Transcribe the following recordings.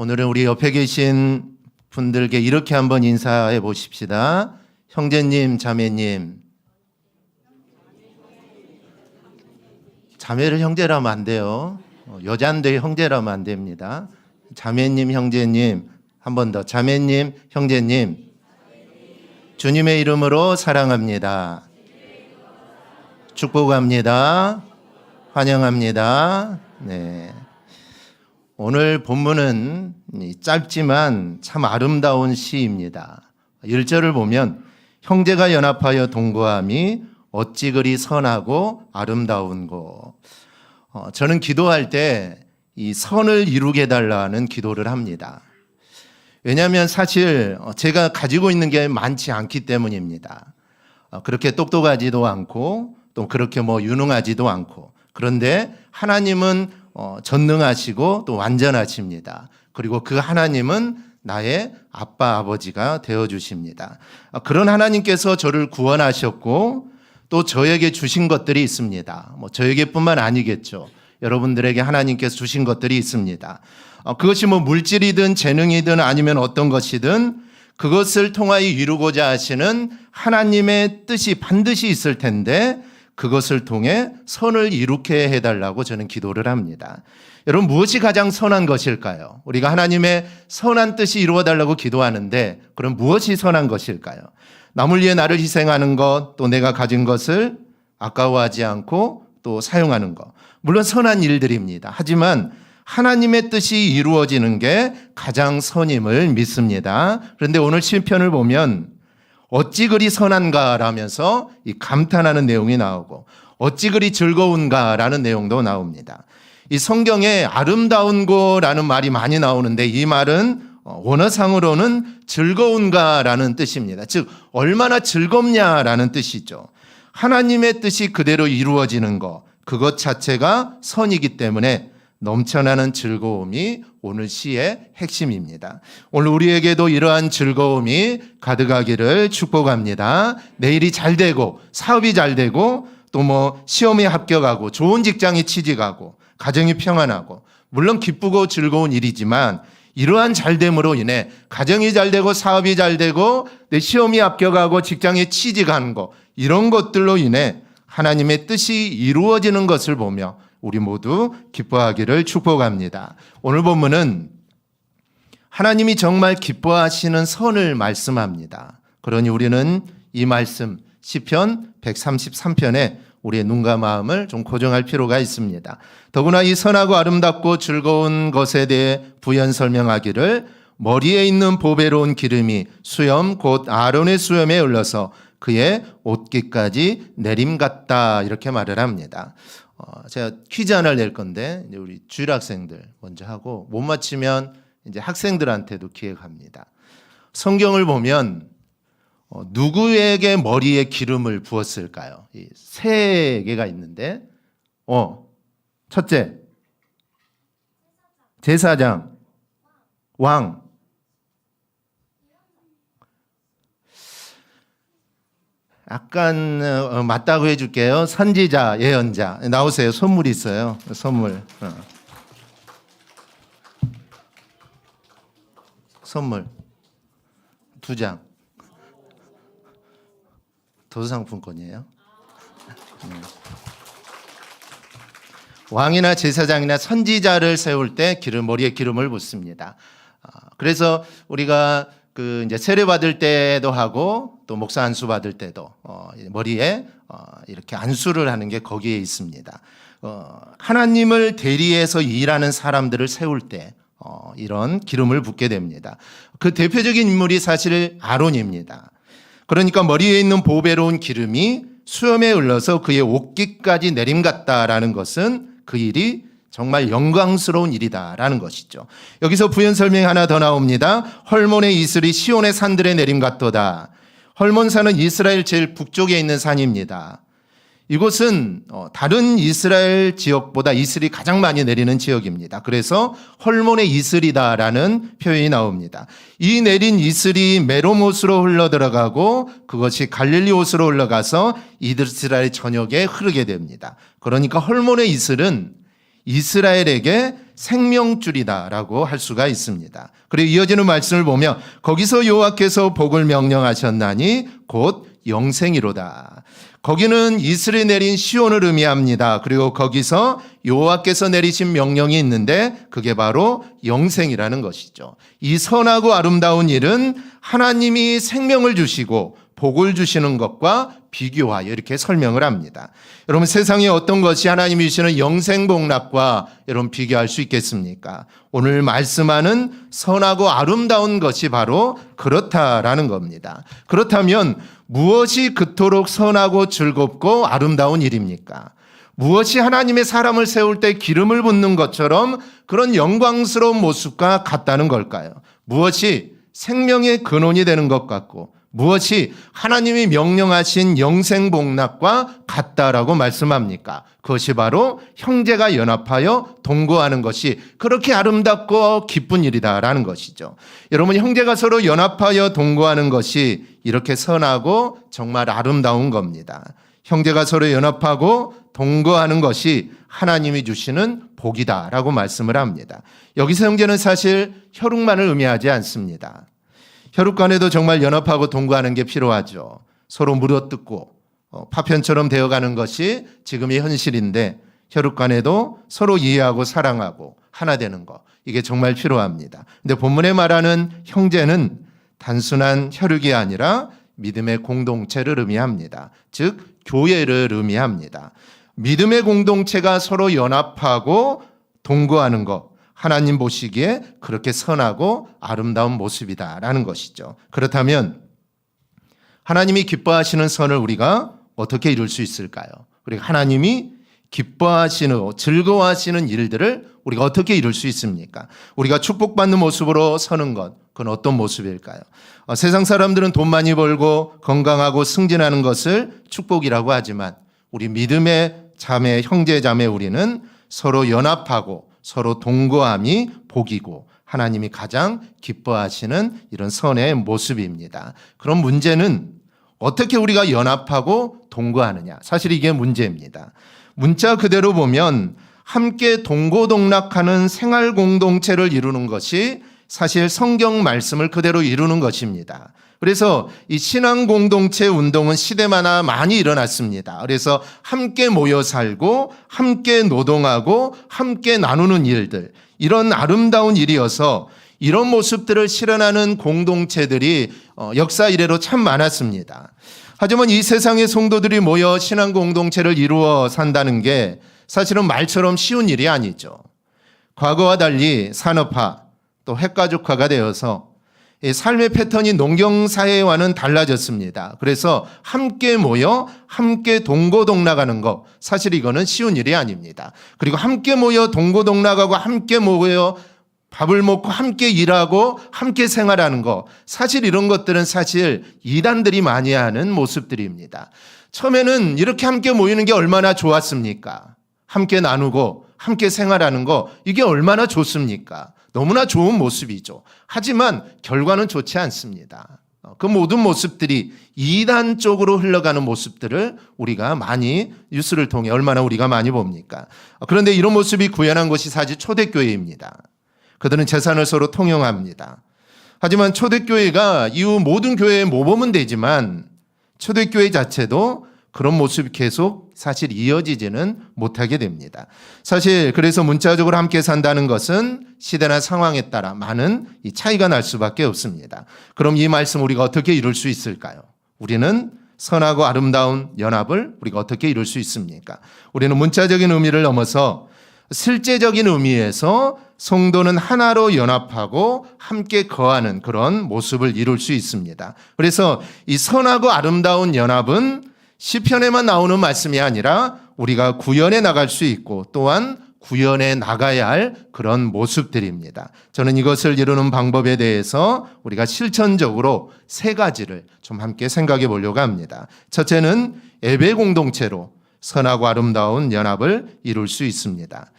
오늘은 우리 옆에 계신 분들께 이렇게 한번 인사해 보십시다. 형제님, 자매님. 자매를 형제라면 안 돼요. 여잔데 형제라면 안 됩니다. 자매님, 형제님. 한 번 더. 자매님, 형제님. 주님의 이름으로 사랑합니다. 축복합니다. 환영합니다. 네. 오늘 본문은 짧지만 참 아름다운 시입니다. 1절을 보면 형제가 연합하여 동거함이 어찌 그리 선하고 아름다운고. 저는 기도할 때 이 선을 이루게 달라는 기도를 합니다. 왜냐하면 사실 제가 가지고 있는 게 많지 않기 때문입니다. 그렇게 똑똑하지도 않고 또 그렇게 유능하지도 않고, 그런데 하나님은 전능하시고 또 완전하십니다. 그리고 그 하나님은 나의 아빠 아버지가 되어주십니다. 그런 하나님께서 저를 구원하셨고 또 저에게 주신 것들이 있습니다. 저에게뿐만 아니겠죠. 여러분들에게 하나님께서 주신 것들이 있습니다. 그것이 물질이든 재능이든 아니면 어떤 것이든 그것을 통하여 이루고자 하시는 하나님의 뜻이 반드시 있을 텐데 그것을 통해 선을 이루게 해달라고 저는 기도를 합니다. 여러분, 무엇이 가장 선한 것일까요? 우리가 하나님의 선한 뜻이 이루어달라고 기도하는데 그럼 무엇이 선한 것일까요? 남을 위해 나를 희생하는 것, 또 내가 가진 것을 아까워하지 않고 또 사용하는 것, 물론 선한 일들입니다. 하지만 하나님의 뜻이 이루어지는 게 가장 선임을 믿습니다. 그런데 오늘 시편을 보면 어찌 그리 선한가라면서 이 감탄하는 내용이 나오고 어찌 그리 즐거운가라는 내용도 나옵니다. 이 성경에 아름다운고라는 말이 많이 나오는데 이 말은 원어상으로는 즐거운가라는 뜻입니다. 즉 얼마나 즐겁냐라는 뜻이죠. 하나님의 뜻이 그대로 이루어지는 것, 그것 자체가 선이기 때문에 넘쳐나는 즐거움이 오늘 시의 핵심입니다. 오늘 우리에게도 이러한 즐거움이 가득하기를 축복합니다. 내일이 잘 되고 사업이 잘 되고 또 시험에 합격하고 좋은 직장에 취직하고 가정이 평안하고, 물론 기쁘고 즐거운 일이지만 이러한 잘됨으로 인해 가정이 잘 되고 사업이 잘 되고 내 시험이 합격하고 직장에 취직하는 것, 이런 것들로 인해 하나님의 뜻이 이루어지는 것을 보며 우리 모두 기뻐하기를 축복합니다. 오늘 본문은 하나님이 정말 기뻐하시는 선을 말씀합니다. 그러니 우리는 이 말씀 시편 133편에 우리의 눈과 마음을 좀 고정할 필요가 있습니다. 더구나 이 선하고 아름답고 즐거운 것에 대해 부연 설명하기를 머리에 있는 보배로운 기름이 수염 곧 아론의 수염에 흘러서 그의 옷깃까지 내림 같다, 이렇게 말을 합니다. 제가 퀴즈 하나를 낼 건데 우리 주일 학생들 먼저 하고 못 맞히면 이제 학생들한테도 기획합니다. 성경을 보면 누구에게 머리에 기름을 부었을까요? 세 개가 있는데 첫째 제사장, 왕. 약간 맞다고 해줄게요. 선지자, 예언자. 나오세요. 선물 있어요. 선물. 선물 2장. 도서상품권이에요. 왕이나 제사장이나 선지자를 세울 때 머리에 기름을 붓습니다. 그래서 우리가 이제 세례 받을 때도 하고 또 목사 안수 받을 때도 머리에 이렇게 안수를 하는 게 거기에 있습니다. 하나님을 대리해서 일하는 사람들을 세울 때 이런 기름을 붓게 됩니다. 그 대표적인 인물이 사실 아론입니다. 그러니까 머리에 있는 보배로운 기름이 수염에 흘러서 그의 옷깃까지 내림 같다라는 것은 그 일이 정말 영광스러운 일이다라는 것이죠. 여기서 부연 설명이 하나 더 나옵니다. 헐몬의 이슬이 시온의 산들에 내림 같도다. 헐몬산은 이스라엘 제일 북쪽에 있는 산입니다. 이곳은 다른 이스라엘 지역보다 이슬이 가장 많이 내리는 지역입니다. 그래서 헐몬의 이슬이다라는 표현이 나옵니다. 이 내린 이슬이 메로못으로 흘러들어가고 그것이 갈릴리옷으로 흘러가서 이스라엘 전역에 흐르게 됩니다. 그러니까 헐몬의 이슬은 이스라엘에게 생명줄이다라고 할 수가 있습니다. 그리고 이어지는 말씀을 보면 거기서 여호와께서 복을 명령하셨나니 곧 영생이로다. 거기는 이슬이 내린 시온을 의미합니다. 그리고 거기서 여호와께서 내리신 명령이 있는데 그게 바로 영생이라는 것이죠. 이 선하고 아름다운 일은 하나님이 생명을 주시고 복을 주시는 것과 비교하여 이렇게 설명을 합니다. 여러분, 세상에 어떤 것이 하나님이 주시는 영생복락과 여러분 비교할 수 있겠습니까? 오늘 말씀하는 선하고 아름다운 것이 바로 그렇다라는 겁니다. 그렇다면 무엇이 그토록 선하고 즐겁고 아름다운 일입니까? 무엇이 하나님의 사람을 세울 때 기름을 붓는 것처럼 그런 영광스러운 모습과 같다는 걸까요? 무엇이 생명의 근원이 되는 것 같고 무엇이 하나님이 명령하신 영생복락과 같다라고 말씀합니까? 그것이 바로 형제가 연합하여 동거하는 것이 그렇게 아름답고 기쁜 일이다라는 것이죠. 여러분, 형제가 서로 연합하여 동거하는 것이 이렇게 선하고 정말 아름다운 겁니다. 형제가 서로 연합하고 동거하는 것이 하나님이 주시는 복이다라고 말씀을 합니다. 여기서 형제는 사실 혈육만을 의미하지 않습니다. 혈육 간에도 정말 연합하고 동거하는 게 필요하죠. 서로 물어뜯고 파편처럼 되어가는 것이 지금의 현실인데 혈육 간에도 서로 이해하고 사랑하고 하나 되는 것, 이게 정말 필요합니다. 근데 본문에 말하는 형제는 단순한 혈육이 아니라 믿음의 공동체를 의미합니다. 즉 교회를 의미합니다. 믿음의 공동체가 서로 연합하고 동거하는 것, 하나님 보시기에 그렇게 선하고 아름다운 모습이다라는 것이죠. 그렇다면 하나님이 기뻐하시는 선을 우리가 어떻게 이룰 수 있을까요? 그리고 하나님이 기뻐하시는, 즐거워하시는 일들을 우리가 어떻게 이룰 수 있습니까? 우리가 축복받는 모습으로 서는 것, 그건 어떤 모습일까요? 세상 사람들은 돈 많이 벌고 건강하고 승진하는 것을 축복이라고 하지만 우리 믿음의 자매, 형제 자매 우리는 서로 연합하고 서로 동거함이 복이고 하나님이 가장 기뻐하시는 이런 선의 모습입니다. 그럼 문제는 어떻게 우리가 연합하고 동거하느냐. 사실 이게 문제입니다. 문자 그대로 보면 함께 동고동락하는 생활 공동체를 이루는 것이 사실 성경 말씀을 그대로 이루는 것입니다. 그래서 이 신앙 공동체 운동은 시대마다 많이 일어났습니다. 그래서 함께 모여 살고 함께 노동하고 함께 나누는 일들, 이런 아름다운 일이어서 이런 모습들을 실현하는 공동체들이 역사 이래로 참 많았습니다. 하지만 이 세상의 성도들이 모여 신앙 공동체를 이루어 산다는 게 사실은 말처럼 쉬운 일이 아니죠. 과거와 달리 산업화 또 핵가족화가 되어서 삶의 패턴이 농경사회와는 달라졌습니다. 그래서 함께 모여 함께 동고동락하는 것, 사실 이거는 쉬운 일이 아닙니다. 그리고 함께 모여 동고동락하고 함께 모여 밥을 먹고 함께 일하고 함께 생활하는 것, 사실 이런 것들은 사실 이단들이 많이 하는 모습들입니다. 처음에는 이렇게 함께 모이는 게 얼마나 좋았습니까? 함께 나누고 함께 생활하는 거, 이게 얼마나 좋습니까? 너무나 좋은 모습이죠. 하지만 결과는 좋지 않습니다. 그 모든 모습들이 이단 쪽으로 흘러가는 모습들을 우리가 많이 뉴스를 통해 얼마나 우리가 많이 봅니까? 그런데 이런 모습이 구현한 것이 사실 초대교회입니다. 그들은 재산을 서로 통용합니다. 하지만 초대교회가 이후 모든 교회의 모범은 되지만 초대교회 자체도 그런 모습이 계속 사실 이어지지는 못하게 됩니다. 사실 그래서 문자적으로 함께 산다는 것은 시대나 상황에 따라 많은 이 차이가 날 수밖에 없습니다. 그럼 이 말씀 우리가 어떻게 이룰 수 있을까요? 우리는 선하고 아름다운 연합을 우리가 어떻게 이룰 수 있습니까? 우리는 문자적인 의미를 넘어서 실제적인 의미에서 성도는 하나로 연합하고 함께 거하는 그런 모습을 이룰 수 있습니다. 그래서 이 선하고 아름다운 연합은 시편에만 나오는 말씀이 아니라 우리가 구현해 나갈 수 있고 또한 구현해 나가야 할 그런 모습들입니다. 저는 이것을 이루는 방법에 대해서 우리가 실천적으로 세 가지를 좀 함께 생각해 보려고 합니다. 첫째는 예배 공동체로 선하고 아름다운 연합을 이룰 수 있습니다.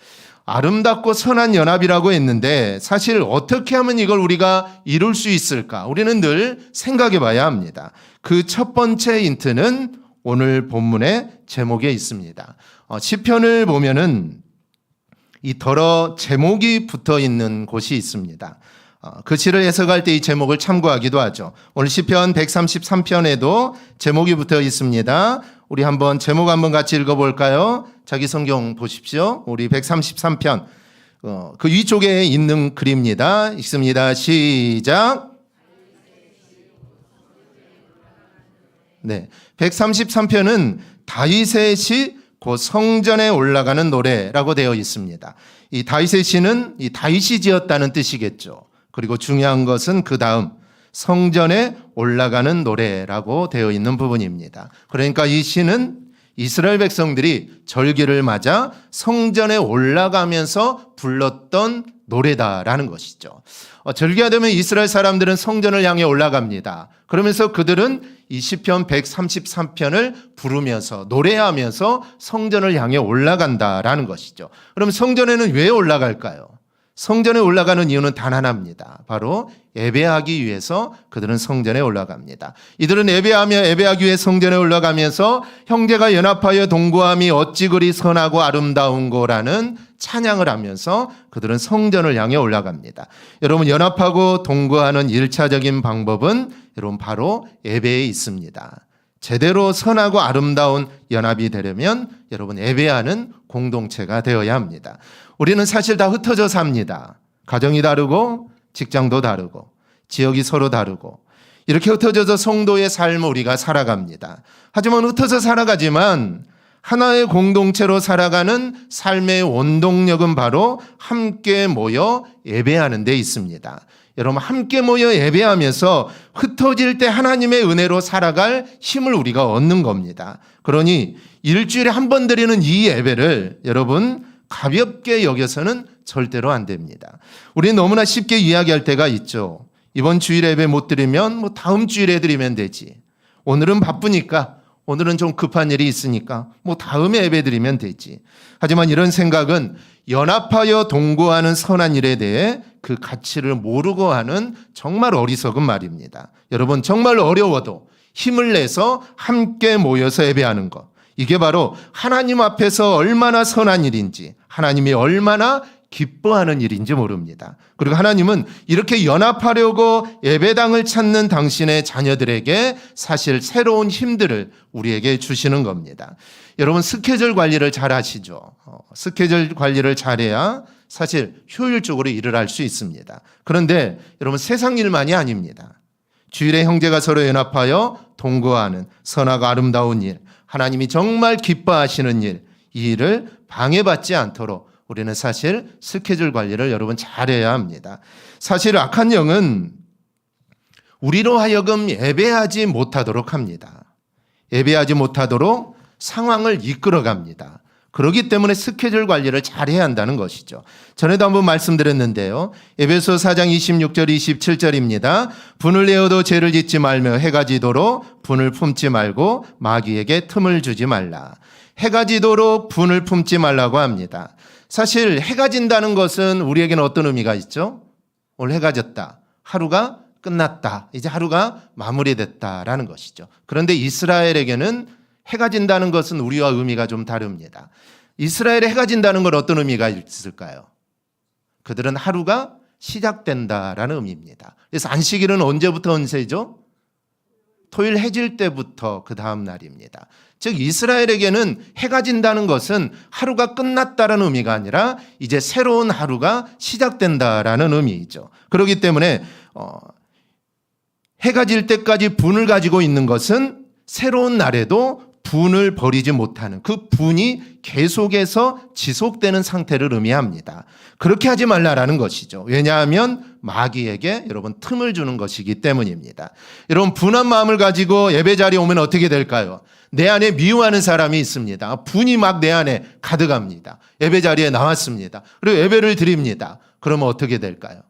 아름답고 선한 연합이라고 했는데 사실 어떻게 하면 이걸 우리가 이룰 수 있을까? 우리는 늘 생각해 봐야 합니다. 그 첫 번째 힌트는 오늘 본문의 제목에 있습니다. 시편을 보면은 이 덜어 제목이 붙어 있는 곳이 있습니다. 그 시를 해석할 때 이 제목을 참고하기도 하죠. 오늘 시편 133편에도 제목이 붙어 있습니다. 우리 한번 제목 한번 같이 읽어볼까요? 자기 성경 보십시오. 우리 133편 그 위쪽에 있는 글입니다. 읽습니다. 시작. 네, 133편은 다윗의 시, 곧 성전에 올라가는 노래라고 되어 있습니다. 이 다윗의 시는 이 다윗이 지었다는 뜻이겠죠. 그리고 중요한 것은 그 다음 성전에 올라가는 노래라고 되어 있는 부분입니다. 그러니까 이 시는 이스라엘 백성들이 절기를 맞아 성전에 올라가면서 불렀던 노래다라는 것이죠. 절기가 되면 이스라엘 사람들은 성전을 향해 올라갑니다. 그러면서 그들은 이 시편 133편을 부르면서 노래하면서 성전을 향해 올라간다라는 것이죠. 그럼 성전에는 왜 올라갈까요? 성전에 올라가는 이유는 단 하나입니다. 바로 예배하기 위해서 그들은 성전에 올라갑니다. 이들은 예배하기 위해 성전에 올라가면서 형제가 연합하여 동거함이 어찌 그리 선하고 아름다운 거라는 찬양을 하면서 그들은 성전을 향해 올라갑니다. 여러분, 연합하고 동거하는 1차적인 방법은 여러분 바로 예배에 있습니다. 제대로 선하고 아름다운 연합이 되려면 여러분 예배하는 공동체가 되어야 합니다. 우리는 사실 다 흩어져 삽니다. 가정이 다르고 직장도 다르고 지역이 서로 다르고 이렇게 흩어져서 성도의 삶을 우리가 살아갑니다. 하지만 흩어져 살아가지만 하나의 공동체로 살아가는 삶의 원동력은 바로 함께 모여 예배하는 데 있습니다. 여러분, 함께 모여 예배하면서 흩어질 때 하나님의 은혜로 살아갈 힘을 우리가 얻는 겁니다. 그러니 일주일에 한 번 드리는 이 예배를 여러분 가볍게 여겨서는 절대로 안 됩니다. 우리는 너무나 쉽게 이야기할 때가 있죠. 이번 주일에 예배 못 드리면 다음 주일에 드리면 되지. 오늘은 바쁘니까, 오늘은 좀 급한 일이 있으니까 다음에 예배 드리면 되지. 하지만 이런 생각은 연합하여 동거하는 선한 일에 대해 그 가치를 모르고 하는 정말 어리석은 말입니다. 여러분, 정말 어려워도 힘을 내서 함께 모여서 예배하는 것, 이게 바로 하나님 앞에서 얼마나 선한 일인지, 하나님이 얼마나 기뻐하는 일인지 모릅니다. 그리고 하나님은 이렇게 연합하려고 예배당을 찾는 당신의 자녀들에게 사실 새로운 힘들을 우리에게 주시는 겁니다. 여러분, 스케줄 관리를 잘 하시죠? 스케줄 관리를 잘해야 사실 효율적으로 일을 할 수 있습니다. 그런데 여러분, 세상 일만이 아닙니다. 주일에 형제가 서로 연합하여 동거하는 선하고 아름다운 일, 하나님이 정말 기뻐하시는 일, 이 일을 방해받지 않도록 우리는 사실 스케줄 관리를 여러분 잘해야 합니다. 사실 악한 영은 우리로 하여금 예배하지 못하도록 합니다. 예배하지 못하도록 상황을 이끌어갑니다. 그렇기 때문에 스케줄 관리를 잘해야 한다는 것이죠. 전에도 한번 말씀드렸는데요. 에베소 4장 26절 27절입니다. 분을 내어도 죄를 짓지 말며 해가 지도록 분을 품지 말고 마귀에게 틈을 주지 말라. 해가 지도록 분을 품지 말라고 합니다. 사실 해가 진다는 것은 우리에게는 어떤 의미가 있죠? 오늘 해가 졌다. 하루가 끝났다. 이제 하루가 마무리됐다라는 것이죠. 그런데 이스라엘에게는 해가 진다는 것은 우리와 의미가 좀 다릅니다. 이스라엘에 해가 진다는 건 어떤 의미가 있을까요? 그들은 하루가 시작된다라는 의미입니다. 그래서 안식일은 언제부터 언제죠? 토요일 해질 때부터 그 다음 날입니다. 즉 이스라엘에게는 해가 진다는 것은 하루가 끝났다라는 의미가 아니라 이제 새로운 하루가 시작된다라는 의미이죠. 그렇기 때문에 해가 질 때까지 분을 가지고 있는 것은 새로운 날에도 분을 버리지 못하는, 그 분이 계속해서 지속되는 상태를 의미합니다. 그렇게 하지 말라라는 것이죠. 왜냐하면 마귀에게 여러분 틈을 주는 것이기 때문입니다. 여러분, 분한 마음을 가지고 예배 자리에 오면 어떻게 될까요? 내 안에 미워하는 사람이 있습니다. 분이 막 내 안에 가득합니다. 예배 자리에 나왔습니다. 그리고 예배를 드립니다. 그러면 어떻게 될까요?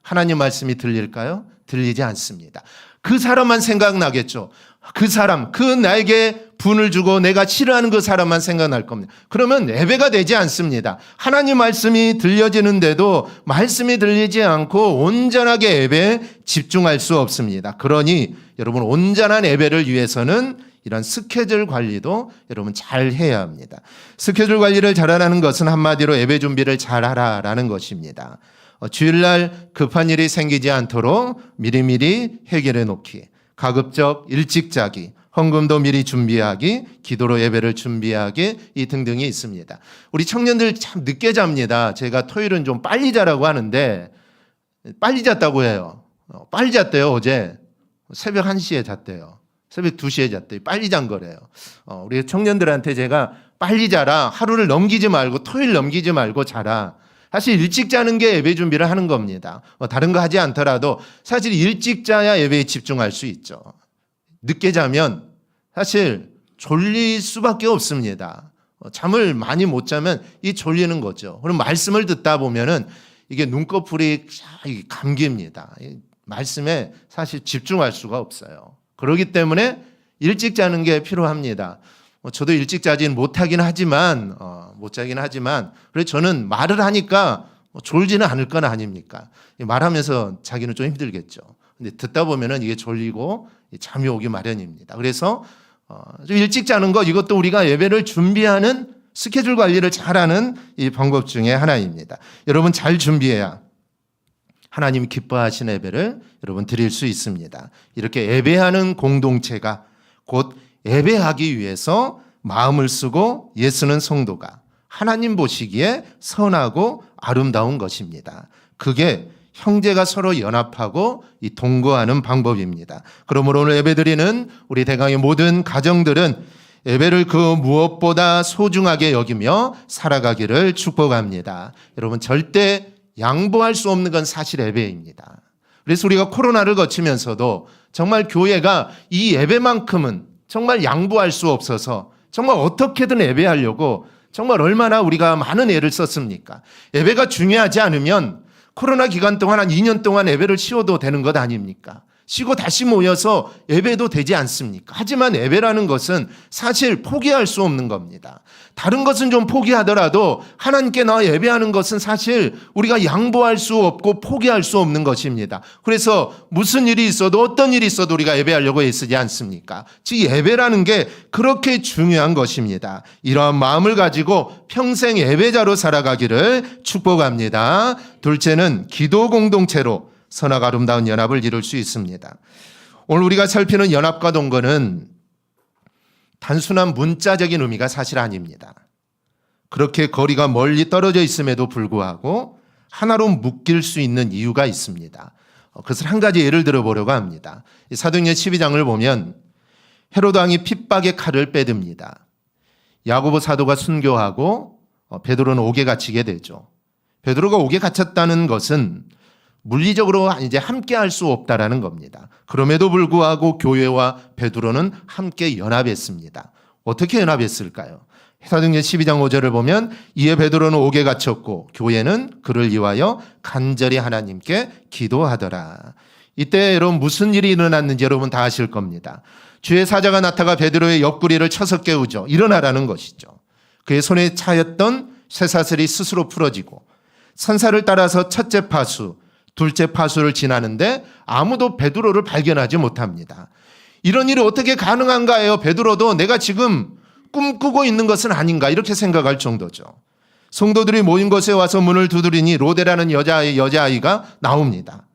하나님 말씀이 들릴까요? 들리지 않습니다. 그 사람만 생각나겠죠. 그 사람, 나에게 분을 주고 내가 싫어하는 그 사람만 생각날 겁니다. 그러면 예배가 되지 않습니다. 하나님 말씀이 들려지는데도 말씀이 들리지 않고 온전하게 예배에 집중할 수 없습니다. 그러니 여러분, 온전한 예배를 위해서는 이런 스케줄 관리도 여러분 잘 해야 합니다. 스케줄 관리를 잘하라는 것은 한마디로 예배 준비를 잘하라라는 것입니다. 주일날 급한 일이 생기지 않도록 미리미리 해결해 놓기, 가급적 일찍 자기, 헌금도 미리 준비하기, 기도로 예배를 준비하기, 이 등등이 있습니다. 우리 청년들 참 늦게 잡니다. 제가 토요일은 좀 빨리 자라고 하는데 빨리 잤다고 해요. 빨리 잤대요. 어제 새벽 1시에 잤대요. 새벽 2시에 잤대요. 빨리 잔 거래요. 우리 청년들한테 제가 빨리 자라, 하루를 넘기지 말고 토요일 넘기지 말고 자라. 사실 일찍 자는 게 예배 준비를 하는 겁니다. 다른 거 하지 않더라도 사실 일찍 자야 예배에 집중할 수 있죠. 늦게 자면 사실 졸릴 수밖에 없습니다. 잠을 많이 못 자면 이 졸리는 거죠. 그럼 말씀을 듣다 보면은 이게 눈꺼풀이 감깁니다. 말씀에 사실 집중할 수가 없어요. 그렇기 때문에 일찍 자는 게 필요합니다. 저도 일찍 자진 못하긴 하지만 그래서 저는 말을 하니까 졸지는 않을 건 아닙니까? 말하면서 자기는 좀 힘들겠죠. 근데 듣다 보면은 이게 졸리고 잠이 오기 마련입니다. 그래서 좀 일찍 자는 거, 이것도 우리가 예배를 준비하는 스케줄 관리를 잘하는 이 방법 중에 하나입니다. 여러분 잘 준비해야 하나님이 기뻐하시는 예배를 여러분 드릴 수 있습니다. 이렇게 예배하는 공동체가 곧 예배하기 위해서 마음을 쓰고 예쓰는 성도가 하나님 보시기에 선하고 아름다운 것입니다. 그게 형제가 서로 연합하고 이 동거하는 방법입니다. 그러므로 오늘 예배드리는 우리 대강의 모든 가정들은 예배를 그 무엇보다 소중하게 여기며 살아가기를 축복합니다. 여러분 절대 양보할 수 없는 건 사실 예배입니다. 그래서 우리가 코로나를 거치면서도 정말 교회가 이 예배만큼은 정말 양보할 수 없어서 정말 어떻게든 예배하려고 정말 얼마나 우리가 많은 애를 썼습니까? 예배가 중요하지 않으면 코로나 기간 동안 한 2년 동안 예배를 쉬어도 되는 것 아닙니까? 쉬고 다시 모여서 예배도 되지 않습니까? 하지만 예배라는 것은 사실 포기할 수 없는 겁니다. 다른 것은 좀 포기하더라도 하나님께 나와 예배하는 것은 사실 우리가 양보할 수 없고 포기할 수 없는 것입니다. 그래서 무슨 일이 있어도 어떤 일이 있어도 우리가 예배하려고 애쓰지 않습니까? 즉 예배라는 게 그렇게 중요한 것입니다. 이러한 마음을 가지고 평생 예배자로 살아가기를 축복합니다. 둘째는 기도 공동체로 선하고 아름다운 연합을 이룰 수 있습니다. 오늘 우리가 살피는 연합과 동거는 단순한 문자적인 의미가 사실 아닙니다. 그렇게 거리가 멀리 떨어져 있음에도 불구하고 하나로 묶일 수 있는 이유가 있습니다. 그것을 한 가지 예를 들어보려고 합니다. 사도행전 12장을 보면 헤로드 왕이 핍박의 칼을 빼듭니다. 야고보 사도가 순교하고 베드로는 옥에 갇히게 되죠. 베드로가 옥에 갇혔다는 것은 물리적으로 이제 함께 할 수 없다라는 겁니다. 그럼에도 불구하고 교회와 베드로는 함께 연합했습니다. 어떻게 연합했을까요? 사도행전 12장 5절을 보면 이에 베드로는 옥에 갇혔고 교회는 그를 위하여 간절히 하나님께 기도하더라. 이때 여러분 무슨 일이 일어났는지 여러분 다 아실 겁니다. 주의 사자가 나타가 베드로의 옆구리를 쳐서 깨우죠. 일어나라는 것이죠. 그의 손에 차였던 쇠사슬이 스스로 풀어지고 산사를 따라서 첫째 파수, 둘째 파수를 지나는데 아무도 베드로를 발견하지 못합니다. 이런 일이 어떻게 가능한가요? 베드로도 내가 지금 꿈꾸고 있는 것은 아닌가 이렇게 생각할 정도죠. 성도들이 모인 곳에 와서 문을 두드리니 로데라는 여자아이가 나옵니다.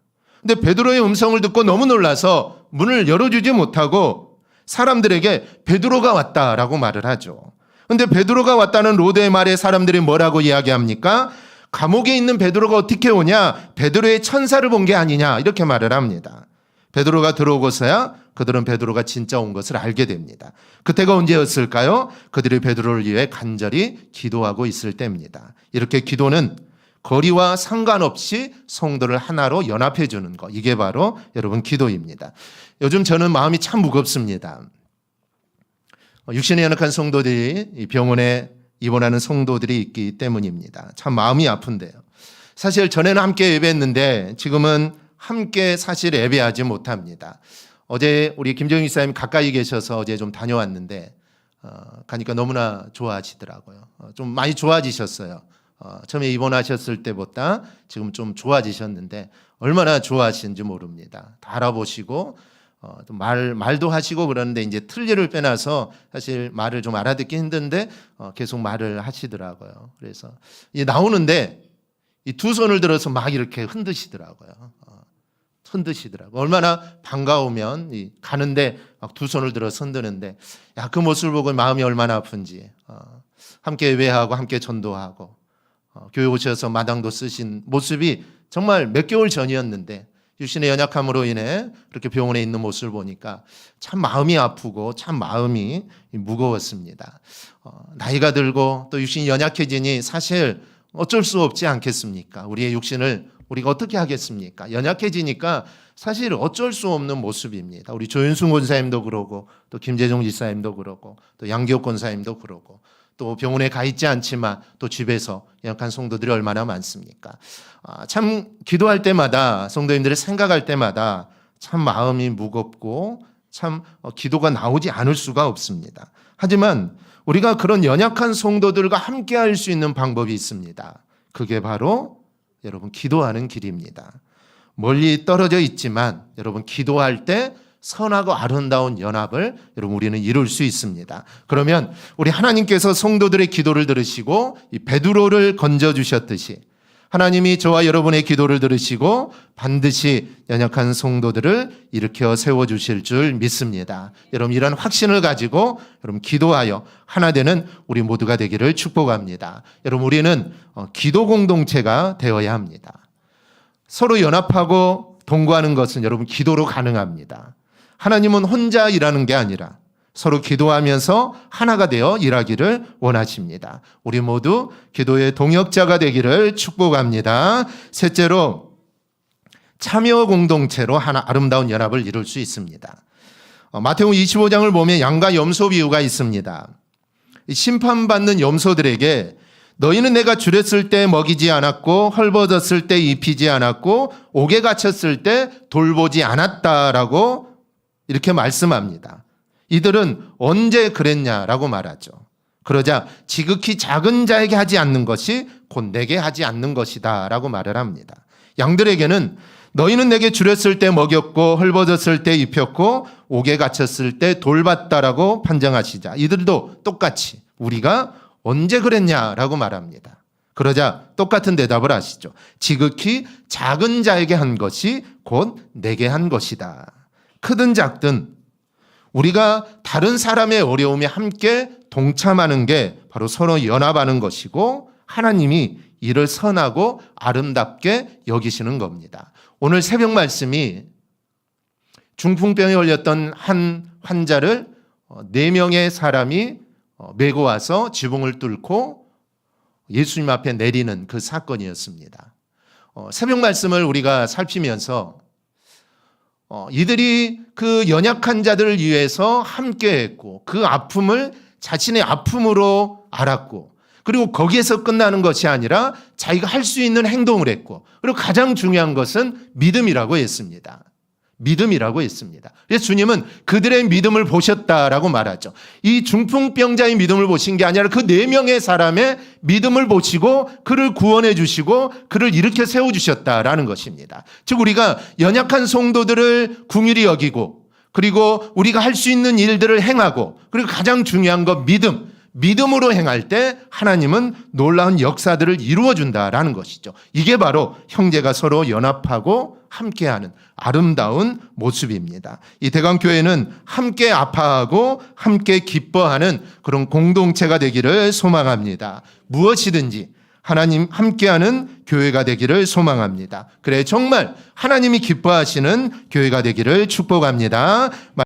근데 베드로의 음성을 듣고 너무 놀라서 문을 열어주지 못하고 사람들에게 베드로가 왔다라고 말을 하죠. 근데 베드로가 왔다는 로데의 말에 사람들이 뭐라고 이야기합니까? 감옥에 있는 베드로가 어떻게 오냐? 베드로의 천사를 본 게 아니냐? 이렇게 말을 합니다. 베드로가 들어오고서야 그들은 베드로가 진짜 온 것을 알게 됩니다. 그때가 언제였을까요? 그들이 베드로를 위해 간절히 기도하고 있을 때입니다. 이렇게 기도는 거리와 상관없이 성도를 하나로 연합해 주는 것. 이게 바로 여러분 기도입니다. 요즘 저는 마음이 참 무겁습니다. 육신에 연약한 성도들이 병원에 입원하는 성도들이 있기 때문입니다. 참 마음이 아픈데요. 사실 전에는 함께 예배했는데 지금은 함께 사실 예배하지 못합니다. 어제 우리 김정희 목사님 가까이 계셔서 어제 좀 다녀왔는데 가니까 너무나 좋아하시더라고요. 좀 많이 좋아지셨어요. 처음에 입원하셨을 때보다 지금 좀 좋아지셨는데 얼마나 좋아하시는지 모릅니다. 다 알아보시고 또 말도 하시고 그러는데 이제 틀니를 빼놔서 사실 말을 좀 알아듣기 힘든데 계속 말을 하시더라고요. 그래서 나오는데 이 두 손을 들어서 막 이렇게 흔드시더라고요. 얼마나 반가우면 가는데 막 두 손을 들어서 흔드는데 그 모습을 보고 마음이 얼마나 아픈지 함께 예배하고 함께 전도하고 교회 오셔서 마당도 쓰신 모습이 정말 몇 개월 전이었는데 육신의 연약함으로 인해 그렇게 병원에 있는 모습을 보니까 참 마음이 아프고 참 마음이 무거웠습니다. 나이가 들고 또 육신이 연약해지니 사실 어쩔 수 없지 않겠습니까? 우리의 육신을 우리가 어떻게 하겠습니까? 연약해지니까 사실 어쩔 수 없는 모습입니다. 우리 조윤순 권사님도 그러고 또 김재종 지사님도 그러고 또 양기옥 권사님도 그러고 또 병원에 가 있지 않지만 또 집에서 연약한 성도들이 얼마나 많습니까? 참 기도할 때마다 성도님들을 생각할 때마다 참 마음이 무겁고 참 기도가 나오지 않을 수가 없습니다. 하지만 우리가 그런 연약한 성도들과 함께 할 수 있는 방법이 있습니다. 그게 바로 여러분 기도하는 길입니다. 멀리 떨어져 있지만 여러분 기도할 때 선하고 아름다운 연합을 여러분 우리는 이룰 수 있습니다. 그러면 우리 하나님께서 성도들의 기도를 들으시고 이 베드로를 건져 주셨듯이 하나님이 저와 여러분의 기도를 들으시고 반드시 연약한 성도들을 일으켜 세워 주실 줄 믿습니다. 여러분 이런 확신을 가지고 여러분 기도하여 하나 되는 우리 모두가 되기를 축복합니다. 여러분 우리는 기도 공동체가 되어야 합니다. 서로 연합하고 동거하는 것은 여러분 기도로 가능합니다. 하나님은 혼자 일하는 게 아니라 서로 기도하면서 하나가 되어 일하기를 원하십니다. 우리 모두 기도의 동역자가 되기를 축복합니다. 셋째로 참여 공동체로 하나 아름다운 연합을 이룰 수 있습니다. 마태복음 25장을 보면 양과 염소 비유가 있습니다. 심판받는 염소들에게 너희는 내가 줄였을 때 먹이지 않았고 헐벗었을 때 입히지 않았고 옥에 갇혔을 때 돌보지 않았다라고 이렇게 말씀합니다. 이들은 언제 그랬냐라고 말하죠. 그러자 지극히 작은 자에게 하지 않는 것이 곧 내게 하지 않는 것이다 라고 말을 합니다. 양들에게는 너희는 내게 줄였을 때 먹였고 헐벗었을 때 입혔고 옥에 갇혔을 때 돌봤다라고 판정하시자 이들도 똑같이 우리가 언제 그랬냐라고 말합니다. 그러자 똑같은 대답을 하시죠. 지극히 작은 자에게 한 것이 곧 내게 한 것이다. 크든 작든 우리가 다른 사람의 어려움에 함께 동참하는 게 바로 서로 연합하는 것이고 하나님이 이를 선하고 아름답게 여기시는 겁니다. 오늘 새벽 말씀이 중풍병에 걸렸던 한 환자를 4명의 사람이 메고 와서 지붕을 뚫고 예수님 앞에 내리는 그 사건이었습니다. 새벽 말씀을 우리가 살피면서 이들이 그 연약한 자들을 위해서 함께했고 그 아픔을 자신의 아픔으로 알았고 그리고 거기에서 끝나는 것이 아니라 자기가 할 수 있는 행동을 했고 그리고 가장 중요한 것은 믿음이라고 했습니다. 믿음이라고 했습니다. 그래서 주님은 그들의 믿음을 보셨다라고 말하죠. 이 중풍병자의 믿음을 보신 게 아니라 그 4명의 사람의 믿음을 보시고 그를 구원해 주시고 그를 일으켜 세워주셨다라는 것입니다. 즉 우리가 연약한 성도들을 긍휼히 여기고 그리고 우리가 할 수 있는 일들을 행하고 그리고 가장 중요한 것 믿음으로 행할 때 하나님은 놀라운 역사들을 이루어준다라는 것이죠. 이게 바로 형제가 서로 연합하고 함께하는 아름다운 모습입니다. 이 대강교회는 함께 아파하고 함께 기뻐하는 그런 공동체가 되기를 소망합니다. 무엇이든지 하나님 함께하는 교회가 되기를 소망합니다. 그래 정말 하나님이 기뻐하시는 교회가 되기를 축복합니다.